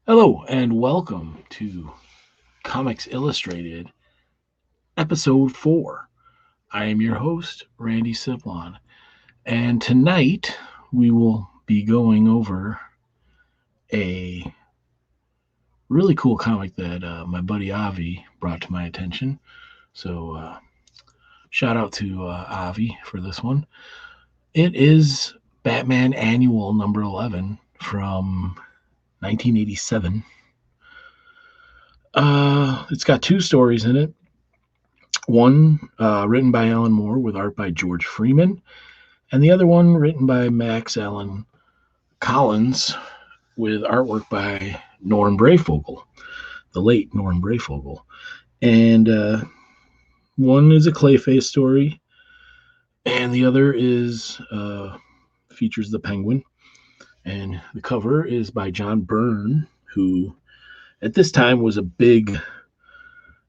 Hello and welcome to Comics Illustrated, Episode 4. I am your host, Randy Siplon, and tonight we will be going over a really cool comic that my buddy Avi brought to my attention. So, shout out to Avi for this one. It is Batman Annual number 11 from 1987. It's got two stories in it. One written by Alan Moore with art by George Freeman, and the other one written by Max Allan Collins with artwork by Norm Breyfogle, the late Norm Breyfogle. And one is a Clayface story, and the other is features the Penguin. And the cover is by John Byrne, who at this time was a big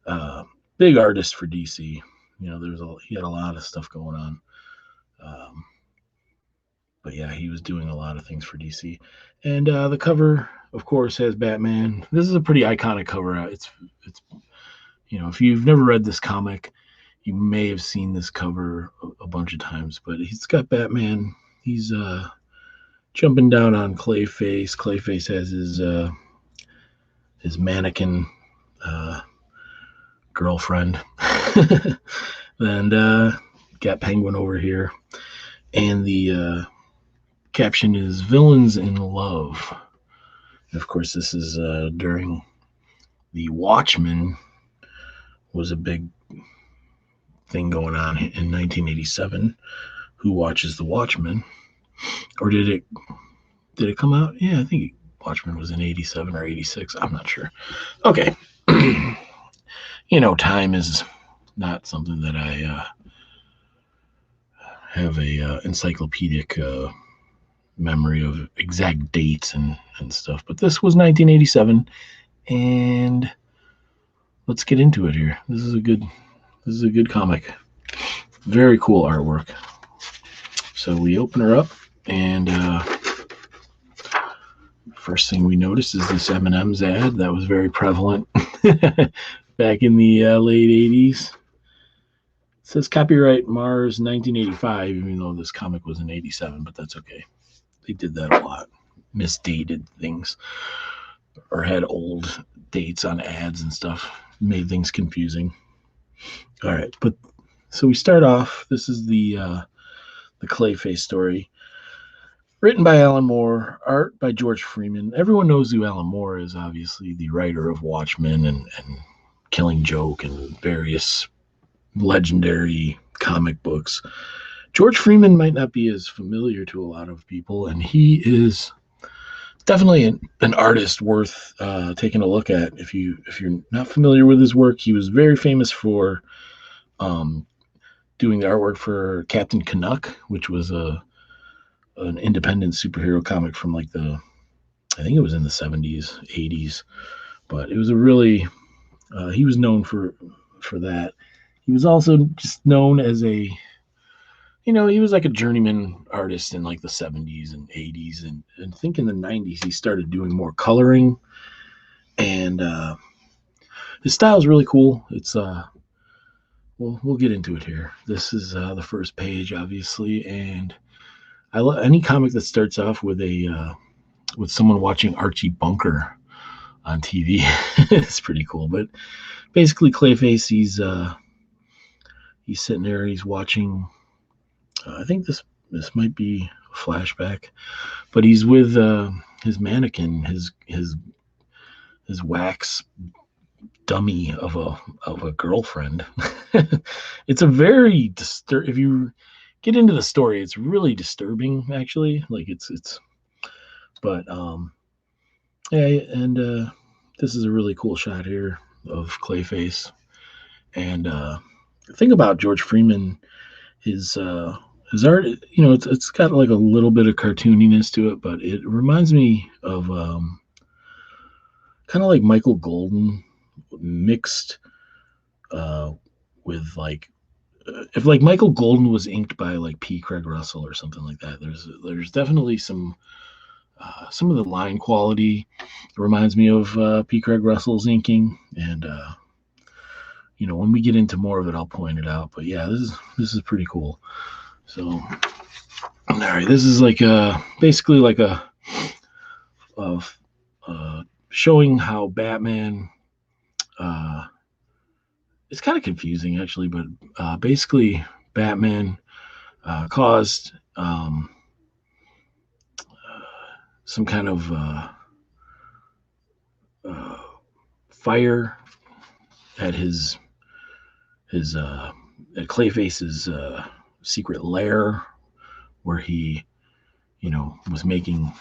artist for DC. You know, he had a lot of stuff going on. But yeah, he was doing a lot of things for DC. And the cover, of course, has Batman. This is a pretty iconic cover. It's if you've never read this comic, you may have seen this cover a bunch of times. But he's got Batman. He's jumping down on Clayface. Clayface has his mannequin girlfriend, and got Penguin over here, and the caption is "Villains in Love." And of course, this is during the Watchman was a big thing going on in 1987. Who watches the Watchmen? Or did it come out? Yeah, I think Watchmen was in 87 or 86. I'm not sure. Okay. Time is not something that I have a encyclopedic memory of exact dates and stuff. But this was 1987, and let's get into it here. This is a good comic. Very cool artwork. So we open her up, and first thing we notice is this M&M's ad that was very prevalent back in the late 80s. It says copyright Mars 1985, even though this comic was in 87, but that's okay. They did that a lot. Misdated things or had old dates on ads and stuff. Made things confusing. All right, but so we start off. This is the Clayface story. Written by Alan Moore, art by George Freeman. Everyone knows who Alan Moore is, obviously, the writer of Watchmen and Killing Joke and various legendary comic books. George Freeman might not be as familiar to a lot of people, and he is definitely an artist worth taking a look at. If you're not familiar with his work, he was very famous for doing the artwork for Captain Canuck, which was an independent superhero comic from I think it was in the 70s, 80s, but it was a really he was known for that. He was also just known as he was like a journeyman artist in like the 70s and 80s, and I think in the 90s he started doing more coloring, and his style is really cool. It's we'll get into it here. This is the first page, obviously, and I love any comic that starts off with with someone watching Archie Bunker on TV. It's pretty cool. But basically, Clayface, he's sitting there, he's watching. I think this might be a flashback, but he's with his mannequin, his wax dummy of a girlfriend. It's a very if you get into the story, it's really disturbing, actually. Like it's but yeah, and this is a really cool shot here of Clayface. And the thing about George Freeman, his art, it's got like a little bit of cartooniness to it, but it reminds me of kind of like Michael Golden mixed with if like Michael Golden was inked by like P. Craig Russell or something like that. There's definitely some Some of the line quality reminds me of P. Craig Russell's inking, and when we get into more of it, I'll point it out. But yeah, this is pretty cool. So, all right, this is like basically like a showing how Batman. It's kind of confusing actually, but basically Batman caused some kind of fire at his at Clayface's secret lair, where he was making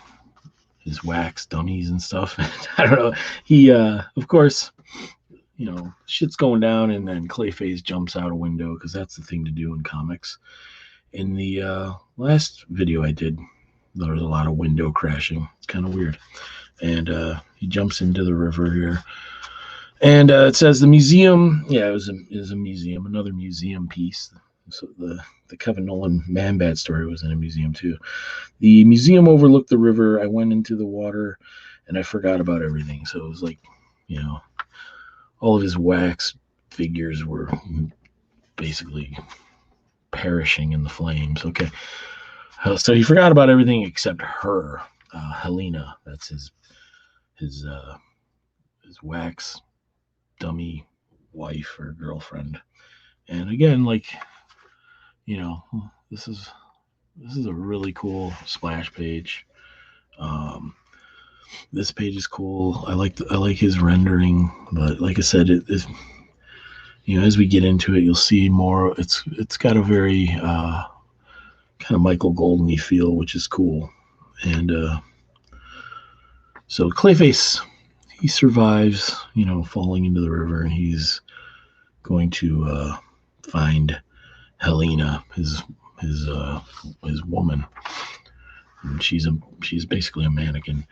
his wax dummies and stuff. I don't know. He of course, shit's going down, and then Clayface jumps out a window, because that's the thing to do in comics. In the last video I did, there was a lot of window crashing. It's kind of weird. And he jumps into the river here. And it says the museum. Yeah, it was a museum, another museum piece. So the Kevin Nolan Man-Bat story was in a museum too. The museum overlooked the river. I went into the water, and I forgot about everything. So it was like, all of his wax figures were basically perishing in the flames. Okay. So he forgot about everything except her, Helena. That's his wax dummy wife or girlfriend. And again, like, this is a really cool splash page. This page is cool. I like his rendering, but like I said, it is, as we get into it, you'll see more. It's got a very kind of Michael Golden-y feel, which is cool. And so Clayface, he survives, falling into the river, and he's going to find Helena, his woman. And she's basically a mannequin.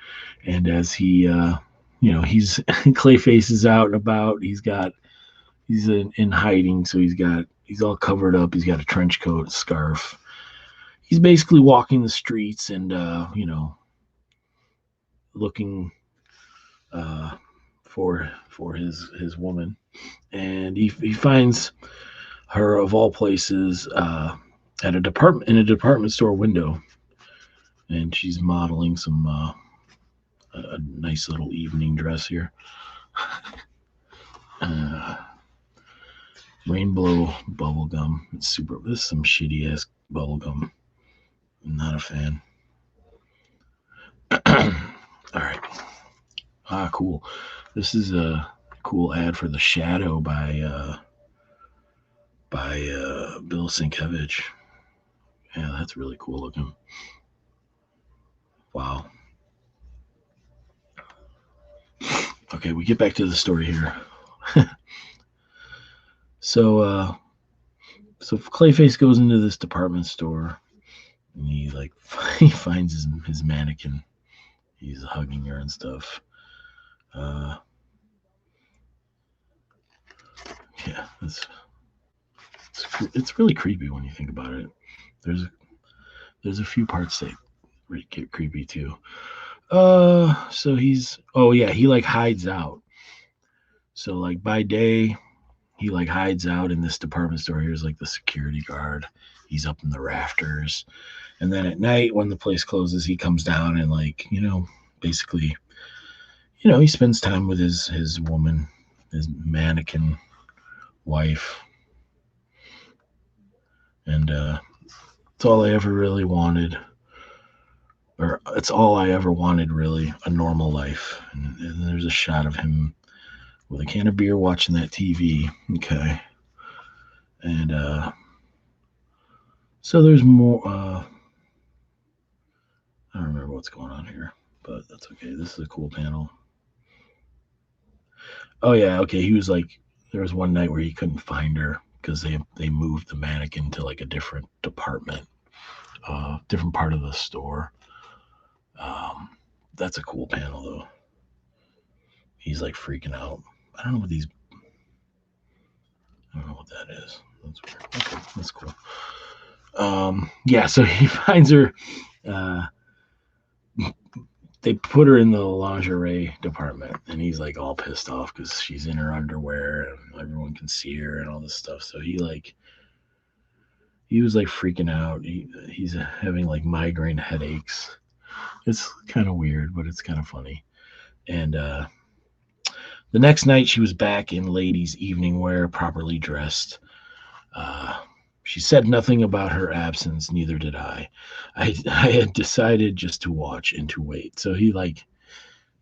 And as he he's Clayface is out and about. He's in hiding, so he's all covered up. He's got a trench coat, a scarf. He's basically walking the streets and looking for his woman, and he finds her, of all places, in a department store window, and she's modeling some a nice little evening dress here. Rainbow bubble gum. It's super. This is some shitty ass bubble gum. I'm not a fan. All right. Cool. This is a cool ad for The Shadow by Bill Sienkiewicz. Yeah, that's really cool looking. Wow. Okay, we get back to the story here. So Clayface goes into this department store, and he finds his mannequin. He's hugging her and stuff. Yeah, it's really creepy when you think about it. There's a few parts that get creepy too. So he hides out. So like by day, he hides out in this department store. Here's the security guard. He's up in the rafters. And then at night, when the place closes, he comes down and basically, he spends time with his woman, his mannequin wife. And it's all I ever really wanted. Or it's all I ever wanted, really, a normal life. And there's a shot of him with a can of beer watching that TV. Okay. And so there's more. I don't remember what's going on here, but that's okay. This is a cool panel. Oh, yeah. Okay. He was there was one night where he couldn't find her because they moved the mannequin to a different department, different part of the store. That's a cool panel, though. He's freaking out. I don't know what that is. That's weird. Okay, that's cool. Yeah, so he finds her they put her in the lingerie department, and he's like all pissed off because she's in her underwear and everyone can see her and all this stuff. So he was like freaking out. He's having like migraine headaches. It's kind of weird, but it's kind of funny. And the next night, she was back in ladies' evening wear, properly dressed. Uh, she said nothing about her absence, neither did I. I had decided just to watch and to wait. So he, like,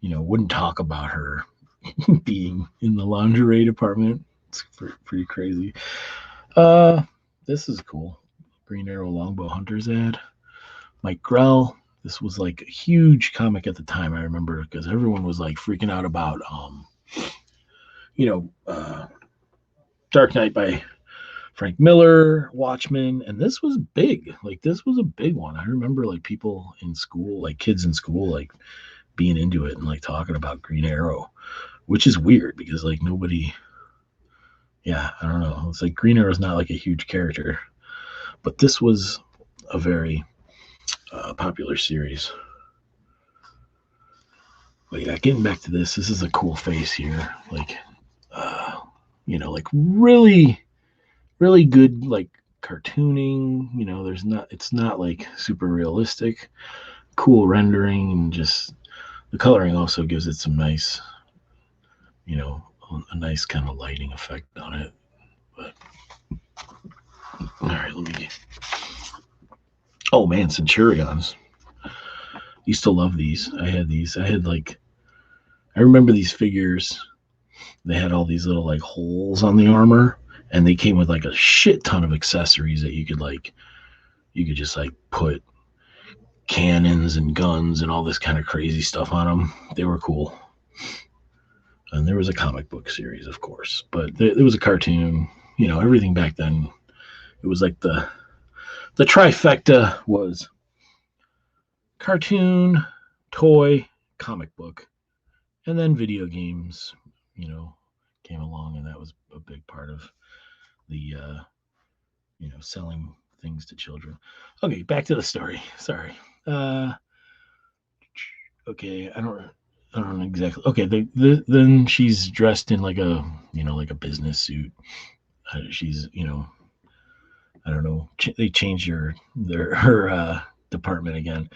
wouldn't talk about her being in the lingerie department. It's pretty crazy. This is cool. Green Arrow Longbow Hunters ad. Mike Grell. This was like a huge comic at the time, I remember, because everyone was like freaking out about, Dark Knight by Frank Miller, Watchman, and this was big. Like, this was a big one. I remember like people in school, like kids in school, like being into it and like talking about Green Arrow, which is weird because like nobody, yeah, I don't know. It's like Green Arrow is not like a huge character, but this was a very popular series. But yeah, getting back to this is a cool face here. Like, like really, really good, like cartooning. It's not like super realistic, cool rendering, and just the coloring also gives it some nice, a nice kind of lighting effect on it. But all right, let me. Oh man, Centurions. Used to love these. I had these. I remember these figures. They had all these little like holes on the armor, and they came with like a shit ton of accessories that you could just like put cannons and guns and all this kind of crazy stuff on them. They were cool. And there was a comic book series, of course, but there was a cartoon. Everything back then. It was like the trifecta was cartoon, toy, comic book, and then video games. Came along, and that was a big part of the selling things to children. Okay, back to the story. Sorry. Okay, I don't know exactly. Okay, then she's dressed in like a business suit. She's I don't know. They changed her department again,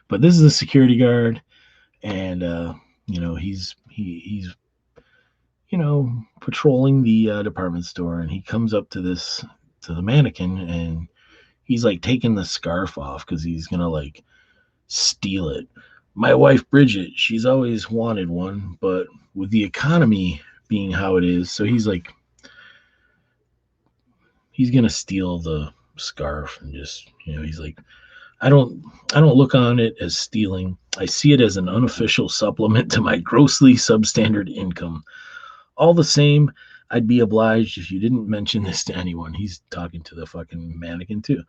but this is a security guard, and he's patrolling the department store, and he comes up to the mannequin, and he's like taking the scarf off because he's gonna like steal it. My wife Bridget, she's always wanted one, but with the economy being how it is, so he's gonna steal the scarf and just he's like, I don't look on it as stealing. I see it as an unofficial supplement to my grossly substandard income. All the same, I'd be obliged if you didn't mention this to anyone. He's talking to the fucking mannequin too.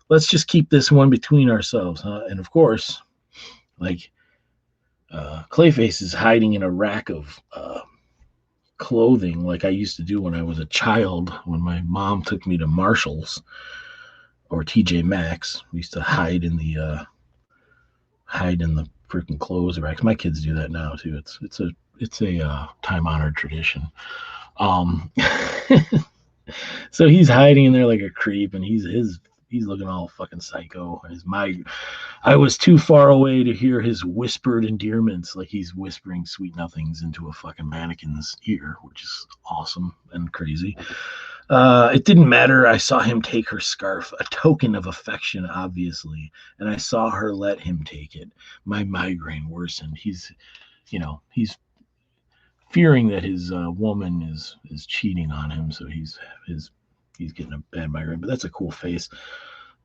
Let's just keep this one between ourselves, huh? And of course, like Clayface is hiding in a rack of clothing like I used to do when I was a child, when my mom took me to Marshall's or TJ Maxx. We used to hide in the freaking clothes racks. My kids do that now too. It's a time honored tradition. So he's hiding in there like a creep, and he's looking all fucking psycho. I was too far away to hear his whispered endearments, like he's whispering sweet nothings into a fucking mannequin's ear, which is awesome and crazy. It didn't matter. I saw him take her scarf, a token of affection, obviously, and I saw her let him take it. My migraine worsened. He's fearing that his woman is cheating on him, so he's getting a bad migraine. But that's a cool face.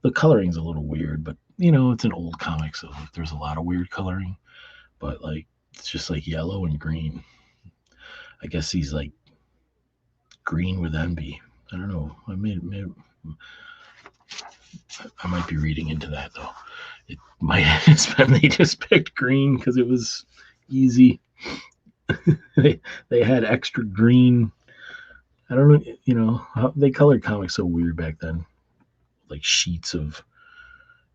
The coloring's a little weird, but it's an old comic, so there's a lot of weird coloring. But like, it's just like yellow and green. I guess he's like green with envy. I don't know. I might be reading into that though. It might have been they just picked green because it was easy. they had extra green. I don't know, how they colored comics so weird back then, like sheets of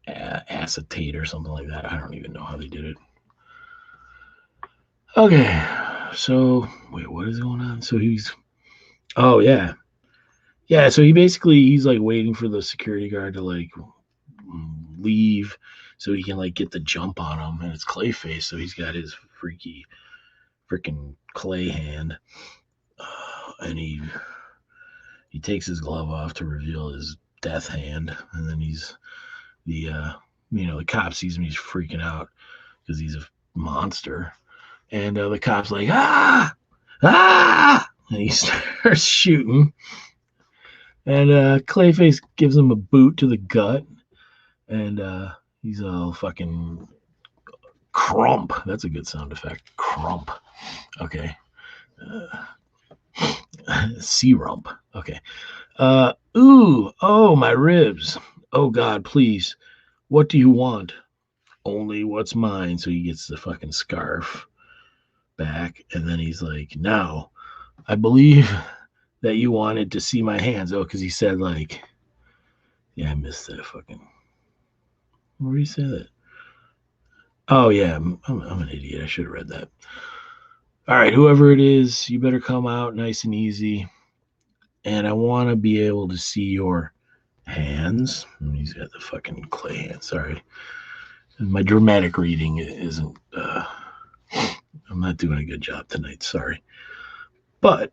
acetate or something like that. I don't even know how they did it. Okay, so wait, what is going on? So he's, oh yeah, yeah. So he's like waiting for the security guard to like leave, so he can like get the jump on him, and it's Clayface, so he's got his freaky freaking clay hand, and he takes his glove off to reveal his death hand, and then the the cop sees him, he's freaking out because he's a monster, and the cop's like ah, and he starts shooting, and Clayface gives him a boot to the gut, and he's all fucking crump. That's a good sound effect. Crump. Okay. Sea rump. Okay. Oh, my ribs. Oh, God, please. What do you want? Only what's mine. So he gets the fucking scarf back. And then he's like, now, I believe that you wanted to see my hands. Oh, because he said, like, yeah, I missed that fucking. Where did he say that? Oh, yeah, I'm an idiot. I should have read that. All right, whoever it is, you better come out nice and easy. And I want to be able to see your hands. He's got the fucking clay hand. Sorry. My dramatic reading isn't, I'm not doing a good job tonight. Sorry. But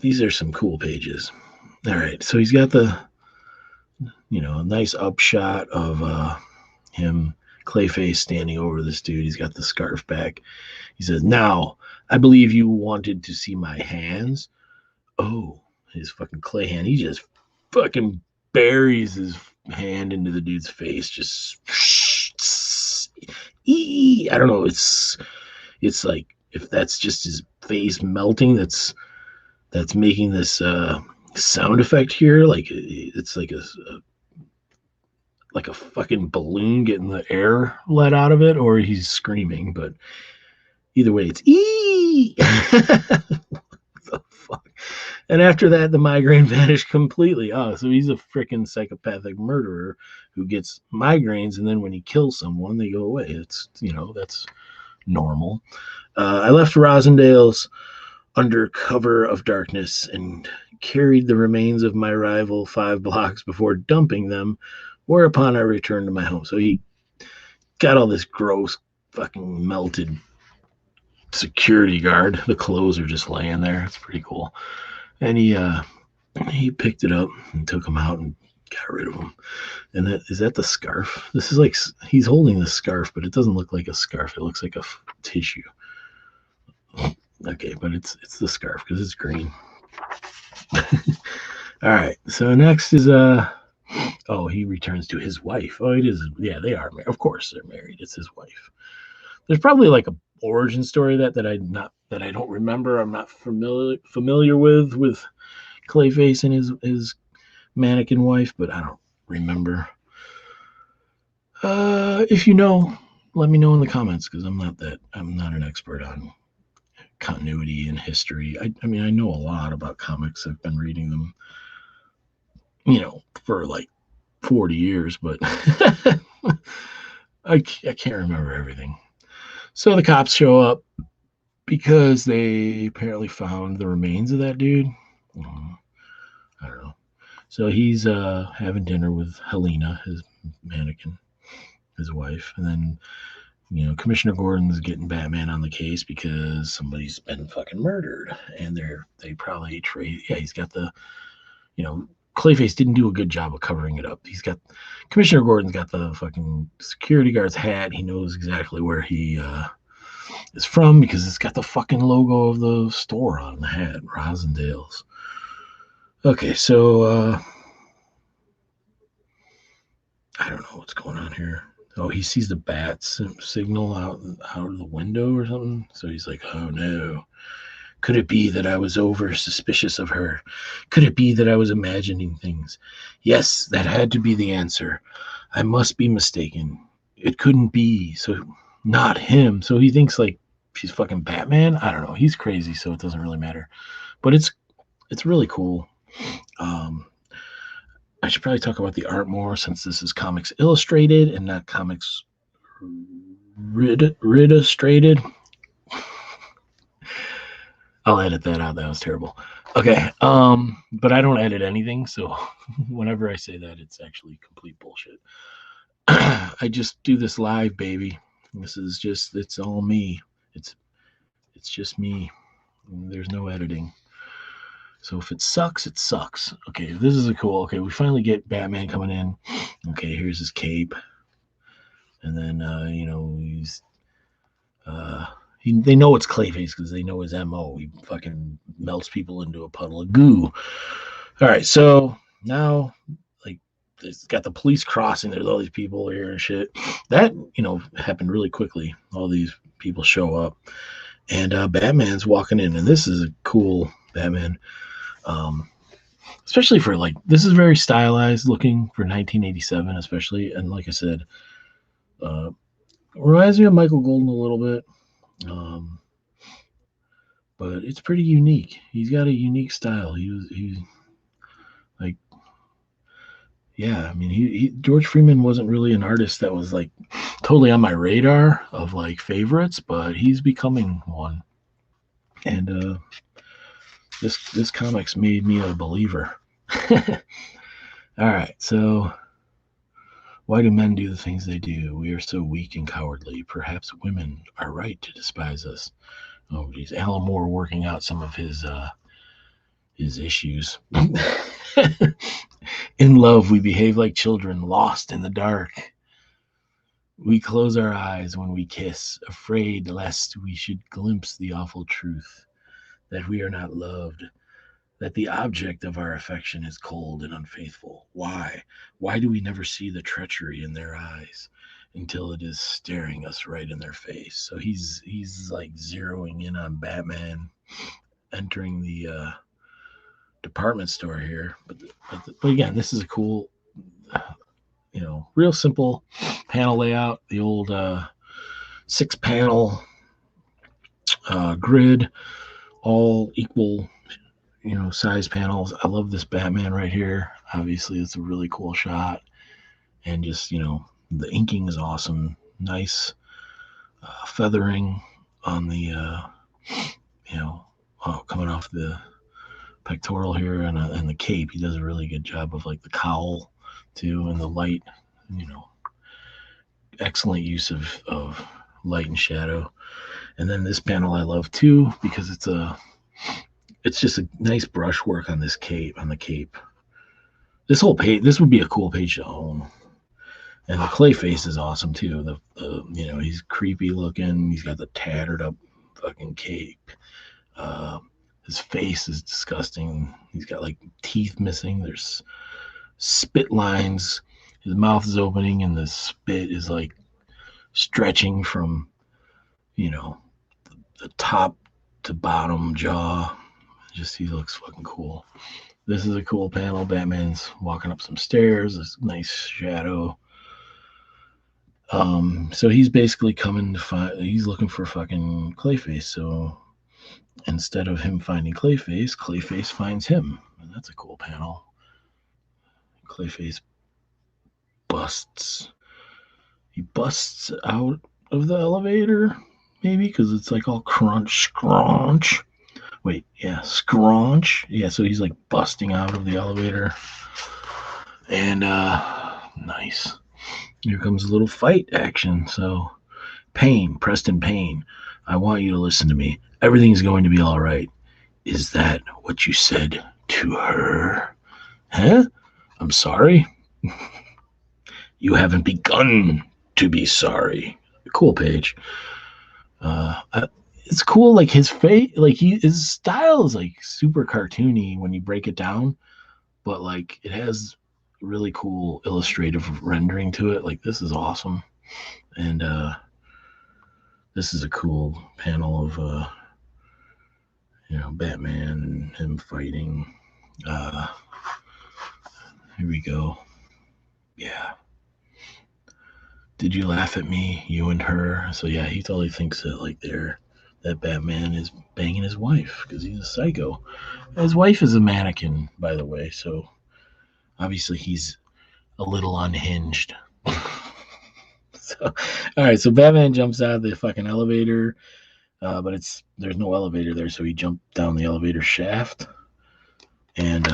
these are some cool pages. All right. So he's got the, a nice upshot of him, Clayface, standing over this dude. He's got the scarf back. He says, now, I believe you wanted to see my hands. Oh, his fucking clay hand. He just fucking buries his hand into the dude's face. Just, I don't know. It's like if that's just his face melting. That's making this sound effect here. Like it's like a fucking balloon getting the air let out of it, or he's screaming. But either way, it's ee. The fuck. And after that, the migraine vanished completely. Oh, so he's a freaking psychopathic murderer who gets migraines, and then when he kills someone, they go away. It's that's normal. I left Rosendale's under cover of darkness and carried the remains of my rival 5 blocks before dumping them. Whereupon I returned to my home. So he got all this gross, fucking melted security guard. The clothes are just laying there. It's pretty cool. And he picked it up and took him out and got rid of him. And is that the scarf? This is like he's holding the scarf, but it doesn't look like a scarf. It looks like a tissue. Okay, but it's the scarf because it's green. All right. So next is oh, he returns to his wife. Oh, it is. Yeah, they are married. Of course, they're married. It's his wife. There's probably like a origin story that I don't remember. I'm not familiar with Clayface and his mannequin wife, but I don't remember. If you know, let me know in the comments because I'm not an expert on continuity and history. I mean, I know a lot about comics. I've been reading them, for like 40 years, but I can't remember everything. So the cops show up because they apparently found the remains of that dude. I don't know. So he's having dinner with Helena, his mannequin, his wife, and then Commissioner Gordon's getting Batman on the case because somebody's been fucking murdered, and they probably trade. Yeah, he's got the, Clayface didn't do a good job of covering it up. Commissioner Gordon's got the fucking security guard's hat. He knows exactly where he is from because it's got the fucking logo of the store on the hat, Rosendale's. Okay, so I don't know what's going on here. Oh, he sees the bat signal out of the window or something. So he's like, oh no. Could it be that I was over suspicious of her? Could it be that I was imagining things? Yes, that had to be the answer. I must be mistaken. It couldn't be. So not him. So he thinks like she's fucking Batman. I don't know. He's crazy, so it doesn't really matter. But it's really cool. I should probably talk about the art more since this is Comics Illustrated and not Comics Illustrated. I'll edit that out. That was terrible. Okay. But I don't edit anything, so whenever I say that, it's actually complete bullshit. I just do this live, baby. This is just it's all me. It's just me. There's no editing. So if it sucks, it sucks. Okay, this is a cool. Okay, we finally get Batman coming in. Okay, here's his cape, and then he's they know it's Clayface because they know his MO. He fucking melts people into a puddle of goo. All right, so now like it's got the police crossing. There's all these people here and shit. That happened really quickly. All these people show up, and Batman's walking in, and this is a cool Batman. Especially for like this is very stylized looking for 1987, especially, and like I said, reminds me of Michael Golden a little bit. But it's pretty unique. He's got a unique style. He's like, yeah. I mean, George Freeman wasn't really an artist that was like totally on my radar of like favorites, but he's becoming one. And this comics made me a believer. All right, so why do men do the things they do? We are so weak and cowardly. Perhaps women are right to despise us. Oh, geez, Alan Moore working out some of his issues. In love, we behave like children, lost in the dark. We close our eyes when we kiss, afraid lest we should glimpse the awful truth, that we are not loved, that the object of our affection is cold and unfaithful. Why? Why do we never see the treachery in their eyes until it is staring us right in their face? So he's like zeroing in on Batman entering the department store here. But again, this is a cool, real simple panel layout. The old 6-panel grid, all equal, size panels. I love this Batman right here. Obviously, it's a really cool shot, and just the inking is awesome. Nice feathering on the coming off the pectoral here and the cape. He does a really good job of like the cowl too, and the light. Excellent use of light and shadow. And then this panel I love too because it's just a nice brushwork on this cape, on the cape. This whole page, this would be a cool page to own. And the Clayface is awesome too. He's creepy looking. He's got the tattered up fucking cape. His face is disgusting. He's got like teeth missing. There's spit lines. His mouth is opening, and the spit is like stretching from, the top to bottom jaw. Just he looks fucking cool. This is a cool panel. Batman's walking up some stairs. This nice shadow. So he's basically coming to find. He's looking for fucking Clayface. So instead of him finding Clayface, Clayface finds him, and that's a cool panel. Clayface busts. He busts out of the elevator, maybe because it's like all scrunch. Wait, yeah, scrunch. Yeah, so he's like busting out of the elevator. And nice. Here comes a little fight action. So Preston Payne, I want you to listen to me. Everything's going to be all right. Is that what you said to her? Huh? I'm sorry. You haven't begun to be sorry. Cool page. It's cool, like his face, like his style is like super cartoony when you break it down, but like it has really cool illustrative rendering to it. Like this is awesome. And this is a cool panel of Batman and him fighting. Here we go. Yeah. Did you laugh at me, you and her? So yeah, he totally thinks that like that Batman is banging his wife because he's a psycho. His wife is a mannequin, by the way, so obviously he's a little unhinged. So, all right, so Batman jumps out of the fucking elevator. but there's no elevator there, so he jumped down the elevator shaft. And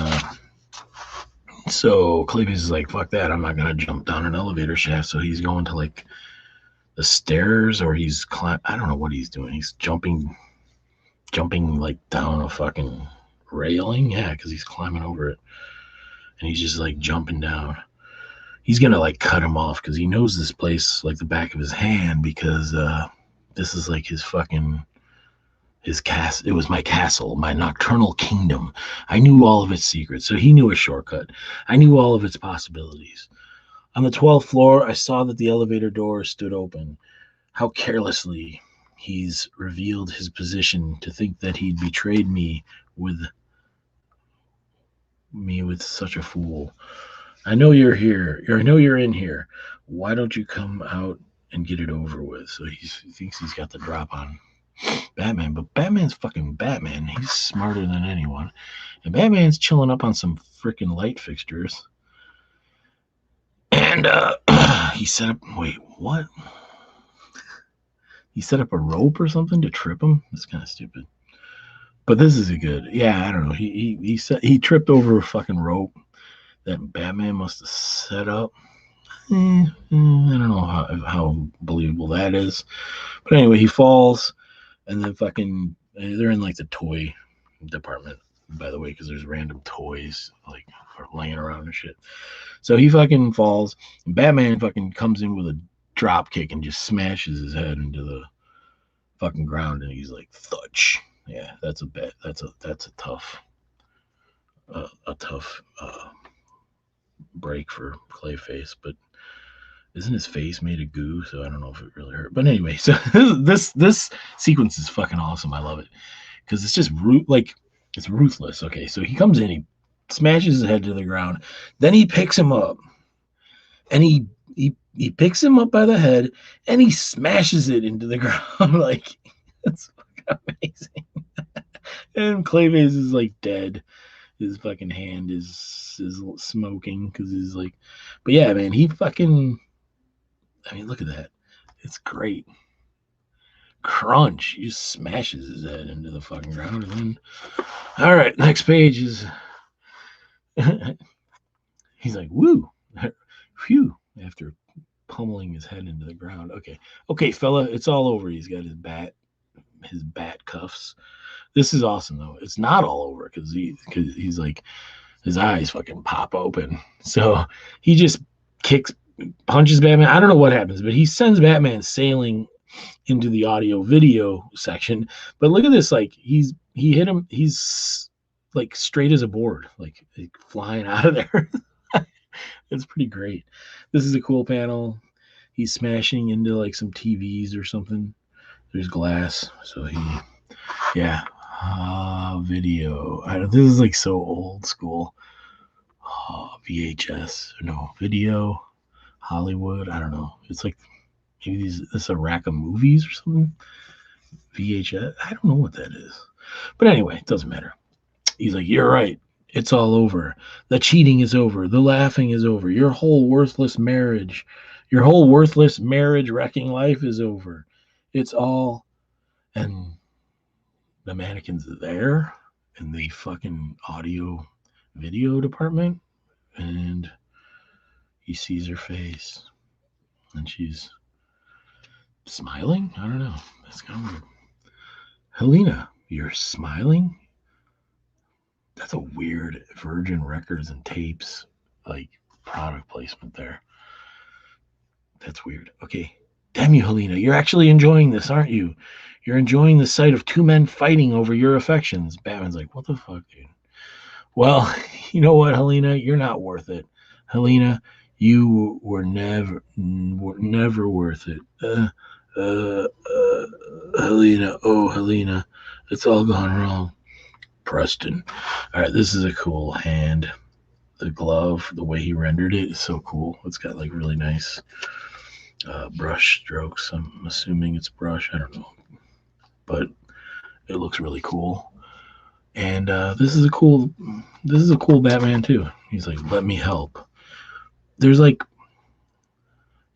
so Clayface is like, fuck that, I'm not gonna jump down an elevator shaft. So he's going to like the stairs, or he's I don't know what he's doing. He's jumping like down a fucking railing. Yeah, because he's climbing over it. And he's just like jumping down. He's gonna like cut him off because he knows this place like the back of his hand, because this is like his castle. It was my castle, my nocturnal kingdom. I knew all of its secrets, so he knew a shortcut. I knew all of its possibilities. On the 12th floor, I saw that the elevator door stood open. How carelessly he's revealed his position, to think that he'd betrayed me with such a fool. I know you're here. I know you're in here. Why don't you come out and get it over with? So he thinks he's got the drop on Batman, but Batman's fucking Batman. He's smarter than anyone. And Batman's chilling up on some freaking light fixtures. And he set up, wait, what? He set up a rope or something to trip him? That's kind of stupid. But this is a good, yeah, I don't know. He tripped over a fucking rope that Batman must have set up. I don't know how believable that is. But anyway, he falls, and then fucking, they're in like the toy department, by the way, because there's random toys like laying around and shit. So he fucking falls, and Batman fucking comes in with a drop kick and just smashes his head into the fucking ground, and he's like, thutch. Yeah, that's a tough break for Clayface, but isn't his face made of goo? So I don't know if it really hurt. But anyway, so this sequence is fucking awesome. I love it because it's just it's ruthless. Okay, so he comes in, he smashes his head to the ground, then he picks him up, and he picks him up by the head, and he smashes it into the ground. Like, it's fucking amazing. And Clayface is like dead. His fucking hand is smoking because he's like, but yeah, man, he fucking, I mean, look at that. It's great. Crunch. He just smashes his head into the fucking ground. And then, all right, next page is, he's like, woo, phew, after pummeling his head into the ground. Okay, fella, it's all over. He's got his bat cuffs. This is awesome though. It's not all over because he's like, his eyes fucking pop open. So he just punches Batman. I don't know what happens, but he sends Batman sailing into the audio video section. But look at this, like he hit him. He's like straight as a board, like flying out of there. It's pretty great. This is a cool panel. He's smashing into like some TVs or something. There's glass, so yeah. Video. This is like so old school. VHS. No, video. Hollywood. I don't know. It's like maybe this is a rack of movies or something. VHS. I don't know what that is. But anyway, it doesn't matter. He's like, you're right. It's all over. The cheating is over. The laughing is over. Your whole worthless marriage wrecking life is over. It's all, and the mannequin's there in the fucking audio video department, and he sees her face, and she's smiling. I don't know. That's kind of weird. Helena, you're smiling? That's a weird Virgin Records and Tapes like product placement there. That's weird. Okay. Damn you, Helena. You're actually enjoying this, aren't you? You're enjoying the sight of two men fighting over your affections. Batman's like, what the fuck, dude? Well, you know what, Helena? You're not worth it. Helena, you were never worth it. Helena, oh, Helena, it's all gone wrong. Preston. All right, this is a cool hand. The glove, the way he rendered it is so cool. It's got like really nice brush strokes. I'm assuming it's brush. I don't know. But it looks really cool. And this is a cool Batman too. He's like, let me help. There's like,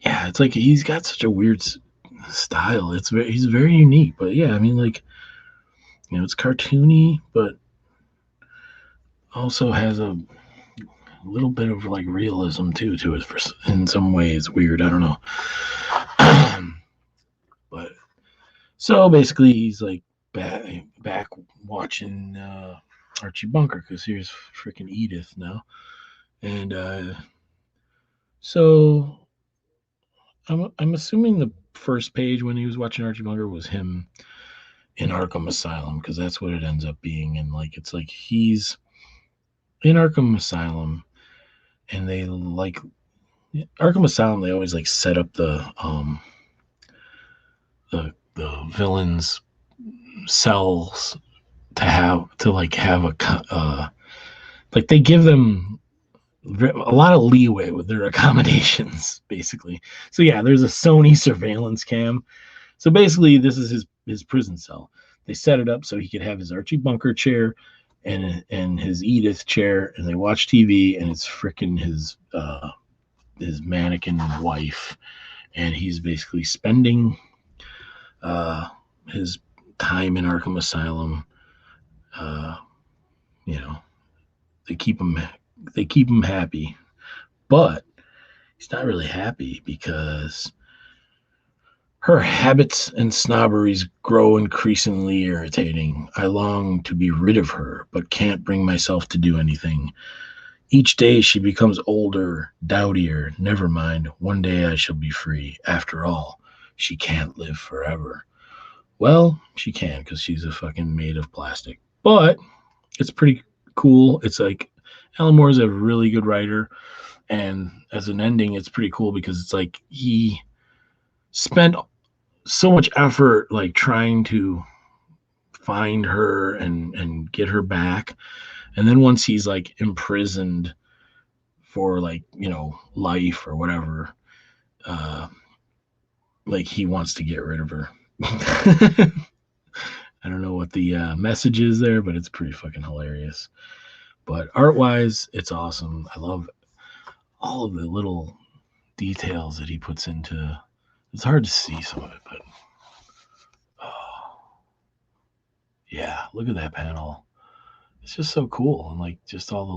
yeah, it's like he's got such a weird, style. He's very unique. But yeah, I mean, like, it's cartoony, but also has a little bit of like realism too to it. In some ways, weird. I don't know. But so basically, he's like back watching Archie Bunker because here's freaking Edith now, and so I'm assuming the first page when he was watching Archie Bunker was him in Arkham Asylum because that's what it ends up being, and like it's like he's in Arkham Asylum, and they like Arkham Asylum. They always like set up the villains cells to have a like they give them a lot of leeway with their accommodations basically. So yeah, there's a Sony surveillance cam. So basically this is his prison cell. They set it up so he could have his Archie Bunker chair and his Edith chair, and they watch TV, and it's freaking his mannequin wife, and he's basically spending his time in Arkham Asylum. They keep him happy, but he's not really happy because her habits and snobberies grow increasingly irritating. I long to be rid of her, but can't bring myself to do anything. Each day she becomes older, dowdier. Never mind, one day I shall be free. After all, she can't live forever. Well, she can because she's a fucking made of plastic. But it's pretty cool. It's like Alan Moore is a really good writer, and as an ending, it's pretty cool because it's like he spent so much effort like trying to find her and get her back, and then once he's like imprisoned for like life or whatever, like he wants to get rid of her. I don't know what the message is there, but it's pretty fucking hilarious. But art-wise, it's awesome. I love all of the little details that he puts into. It's hard to see some of it, but yeah, look at that panel. It's just so cool, and like just all the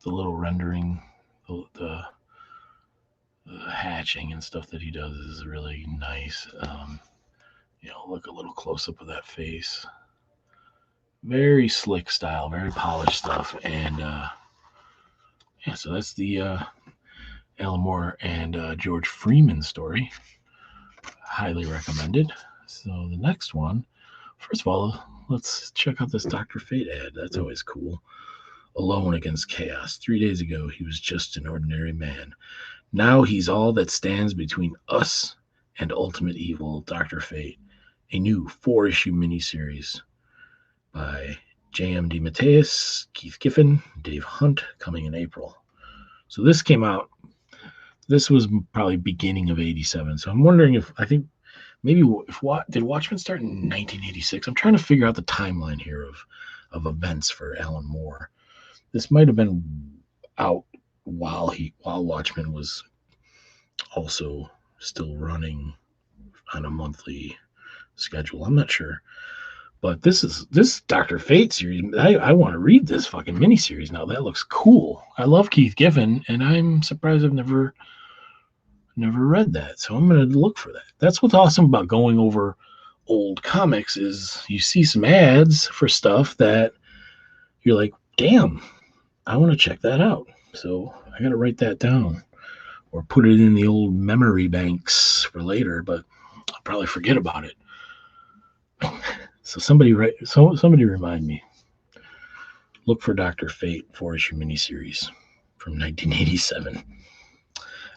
little rendering, the hatching and stuff that he does is really nice. Look a little close up of that face. Very slick style, very polished stuff, and yeah. So that's the Alan Moore and George Freeman story. Highly recommended. So the next one, first of all, let's check out this Dr. Fate ad. That's always cool. Alone against chaos. 3 days ago, he was just an ordinary man. Now he's all that stands between us and ultimate evil, Dr. Fate. A new 4-issue miniseries by J.M. DeMatteis, Keith Giffen, Dave Hunt, coming in April. So this came out. This was probably beginning of 87. So I'm wondering did Watchmen start in 1986? I'm trying to figure out the timeline here of events for Alan Moore. This might have been out while Watchmen was also still running on a monthly schedule. I'm not sure. But this Dr. Fate series, I want to read this fucking miniseries now. That looks cool. I love Keith Giffen, and I'm surprised I've never read that. So I'm going to look for that. That's what's awesome about going over old comics is you see some ads for stuff that you're like, damn, I want to check that out. So I got to write that down or put it in the old memory banks for later, but I'll probably forget about it. So somebody remind me. Look for Dr. Fate 4-issue miniseries from 1987.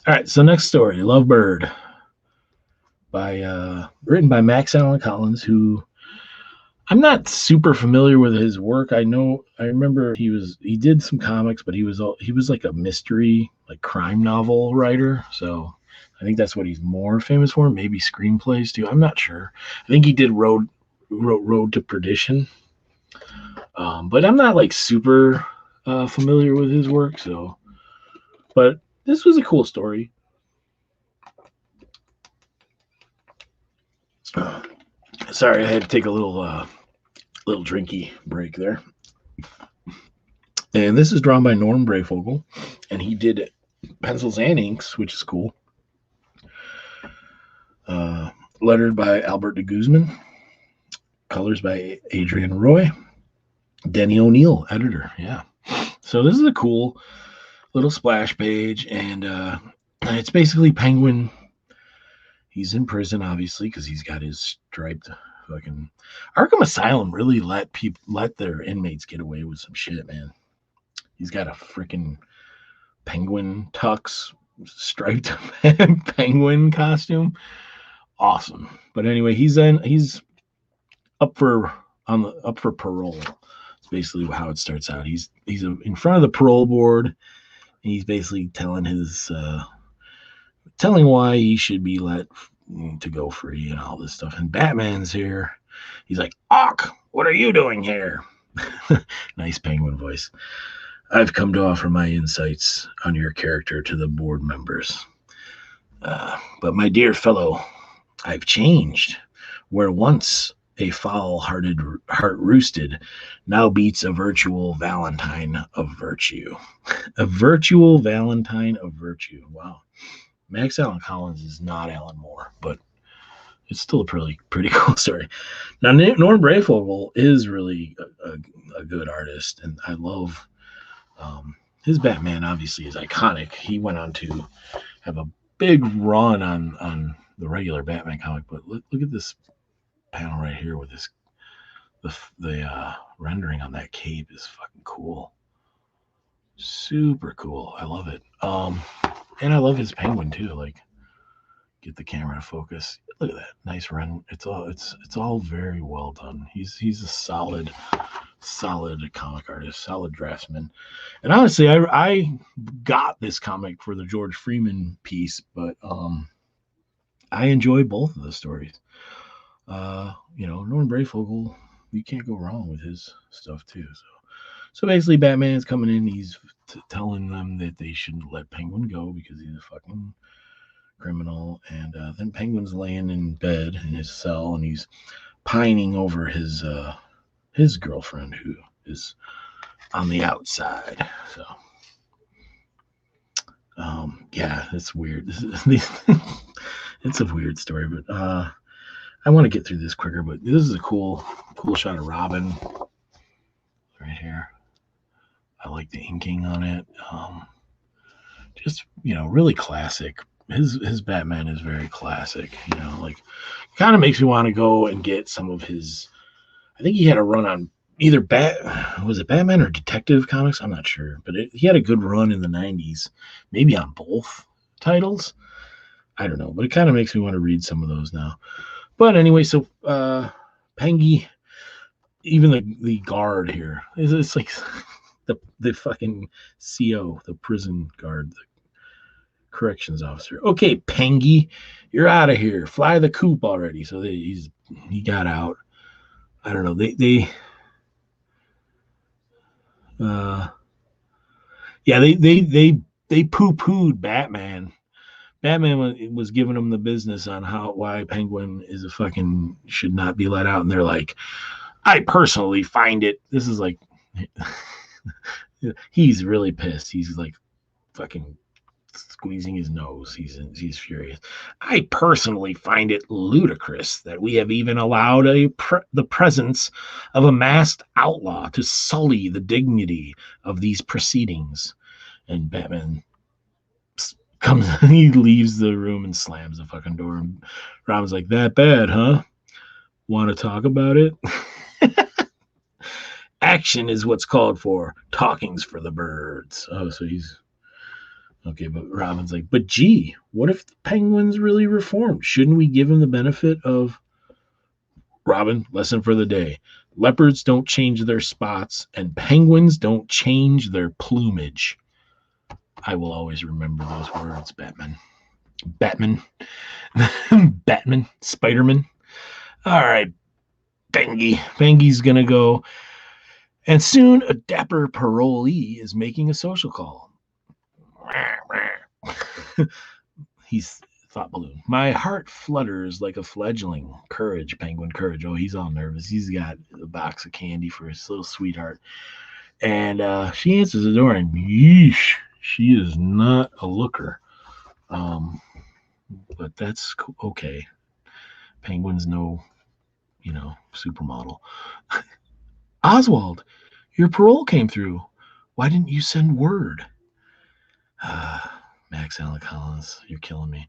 All right, so next story, Lovebird, written by Max Allan Collins, who I'm not super familiar with his work. I remember he did some comics, but he was like a mystery, like crime novel writer. So I think that's what he's more famous for. Maybe screenplays too. I'm not sure. I think he did wrote Road to Perdition, but I'm not like super familiar with his work. So, but this was a cool story. Sorry, I had to take a little drinky break there. And this is drawn by Norm Breyfogle, and he did pencils and inks, which is cool. Lettered by Albert de Guzman, colors by Adrian Roy, Denny O'Neil, editor. Yeah. So this is a cool little splash page, and it's basically Penguin. He's in prison, obviously, because he's got his striped fucking. Arkham Asylum really let their inmates get away with some shit, man. He's got a freaking penguin tux, striped penguin costume. Awesome. But anyway, he's up for parole. It's basically how it starts out. He's in front of the parole board, and he's basically telling why he should be let to go free and all this stuff. And Batman's here. He's like, "Ock, what are you doing here?" Nice penguin voice. "I've come to offer my insights on your character to the board members. But my dear fellow, I've changed. Where once a foul-hearted heart roosted, now beats a virtual Valentine of virtue." A virtual Valentine of virtue. Wow. Max Allan Collins is not Alan Moore, but it's still a pretty cool story. Now, Norm Breyfogle is really a good artist, and I love his Batman. Obviously, is iconic. He went on to have a big run on the regular Batman comic, but look at this panel right here with this the rendering on that cape is fucking cool. Super cool. I love it. And I love his penguin too. Like, get the camera to focus. Look at that nice run. It's all very well done. He's a solid comic artist, solid draftsman. And honestly, I got this comic for the George Freeman piece, but I enjoy both of the stories. Norman Breyfogle, you can't go wrong with his stuff too. So basically, Batman's coming in. He's telling them that they shouldn't let Penguin go because he's a fucking criminal. And then Penguin's laying in bed in his cell, and he's pining over his girlfriend, who is on the outside. So, yeah, it's weird. It's a weird story, but I want to get through this quicker. But this is a cool shot of Robin right here. I like the inking on it. Just, really classic. His Batman is very classic. Like, kind of makes me want to go and get some of his. I think he had a run on either was it Batman or Detective Comics? I'm not sure, but he had a good run in the 90s, maybe on both titles. I don't know, but it kind of makes me want to read some of those now. But anyway, so Pengy, even the guard here, it's like the fucking CO, the prison guard, the corrections officer. "Okay, Pengy, you're out of here. Fly the coop already." So he got out. I don't know. They poo-pooed Batman. Batman was giving them the business on why Penguin is a fucking should not be let out, and they're like, "I personally find it." This is like, he's really pissed. He's like fucking squeezing his nose. He's furious. "I personally find it ludicrous that we have even allowed the presence of a masked outlaw to sully the dignity of these proceedings." And Batman comes, he leaves the room and slams the fucking door. And Robin's like, "That bad, huh? Want to talk about it?" "Action is what's called for. Talking's for the birds." Oh, so he's okay, but Robin's like, "But gee, what if the Penguin's really reformed? Shouldn't we give him the benefit of..." "Robin, lesson for the day. Leopards don't change their spots, and penguins don't change their plumage." I will always remember those words, Batman. Batman. Spider-Man. All right, Pengy's going to go. And soon a dapper parolee is making a social call. He's Thought balloon. My heart flutters like a fledgling. Courage, penguin, courage. Oh, he's all nervous. He's got a box of candy for his little sweetheart. And she answers the door, and yeesh, she is not a looker. But that's okay. Penguin's no, supermodel. Oswald, your parole came through. Why didn't you send word? Max Allan Collins, you're killing me.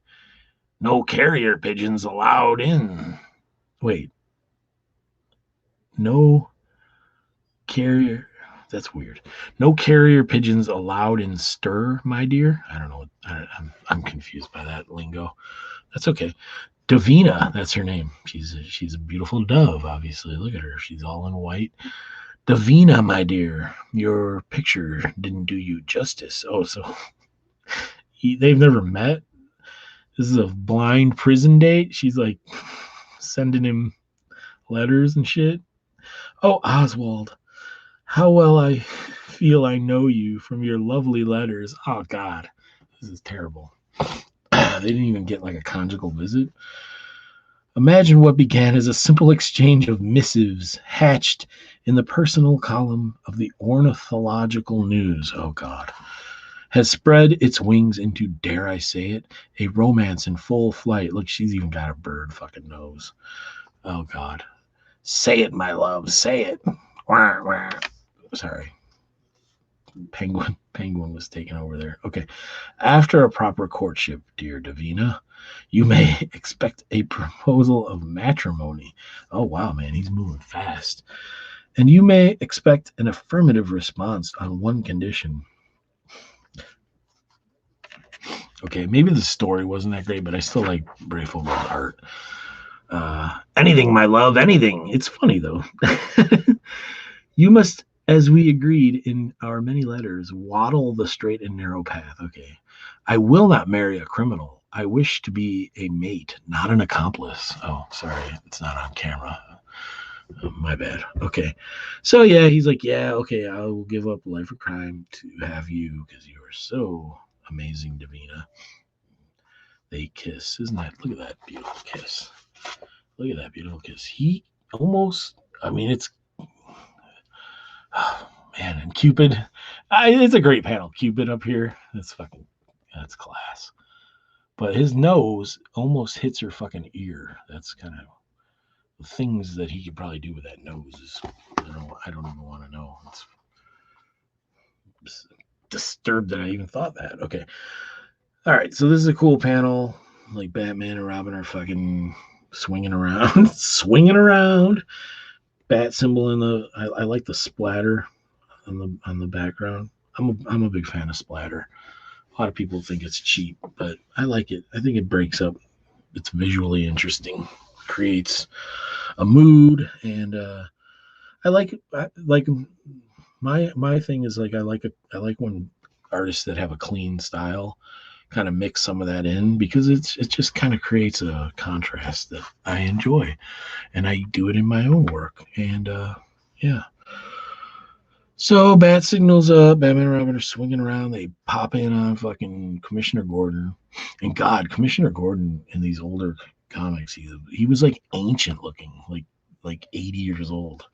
No carrier pigeons allowed in. Wait. No carrier. That's weird. No carrier pigeons allowed in stir, my dear. I don't know. I'm confused by that lingo. That's okay. Davina, that's her name. She's a beautiful dove, obviously. Look at her. She's all in white. Davina, my dear, your picture didn't do you justice. Oh, so they've never met? This is a blind prison date? She's like sending him letters and shit. Oh, Oswald, how well I feel I know you from your lovely letters. Oh, God, this is terrible. They didn't even get like a conjugal visit. Imagine what began as a simple exchange of missives hatched in the personal column of the ornithological news. Oh, God. Has spread its wings into, dare I say it, a romance in full flight. Look, she's even got a bird fucking nose. Oh, God. Say it, my love. Say it. Wah, wah. Sorry. Penguin was taken over there. Okay. After a proper courtship, dear Davina, you may expect a proposal of matrimony. Oh, wow, man. He's moving fast. And you may expect an affirmative response on one condition. Okay, maybe the story wasn't that great, but I still like Breyfogle's art. Anything, my love, anything. It's funny, though. You must, as we agreed in our many letters, waddle the straight and narrow path. Okay. I will not marry a criminal. I wish to be a mate, not an accomplice. Oh, sorry. It's not on camera. Oh, my bad. Okay. So, yeah, he's like, yeah, okay, I will give up life of crime to have you because you are so amazing, Davina. They kiss. Isn't that? Look at that beautiful kiss. Look at that beautiful kiss. He almost, it's, oh, man, and Cupid. It's a great panel. Cupid up here. That's class. But his nose almost hits her fucking ear. That's kind of the things that he could probably do with that nose. I don't even want to know. It's disturbed that I even thought that. Okay. All right. So this is a cool panel. Like Batman and Robin are fucking swinging around. Swinging around. Bat symbol in the. I like the splatter on the background. I'm a big fan of splatter. A lot of people think it's cheap, but I like it. I think it breaks up. It's visually interesting, creates a mood, and I like my thing is like I like when artists that have a clean style kind of mix some of that in because it just kind of creates a contrast that I enjoy, and I do it in my own work, and yeah. So Bat signals up. Batman and Robin are swinging around. They pop in on fucking Commissioner Gordon. And God, Commissioner Gordon in these older comics, he was like ancient looking, like 80 years old.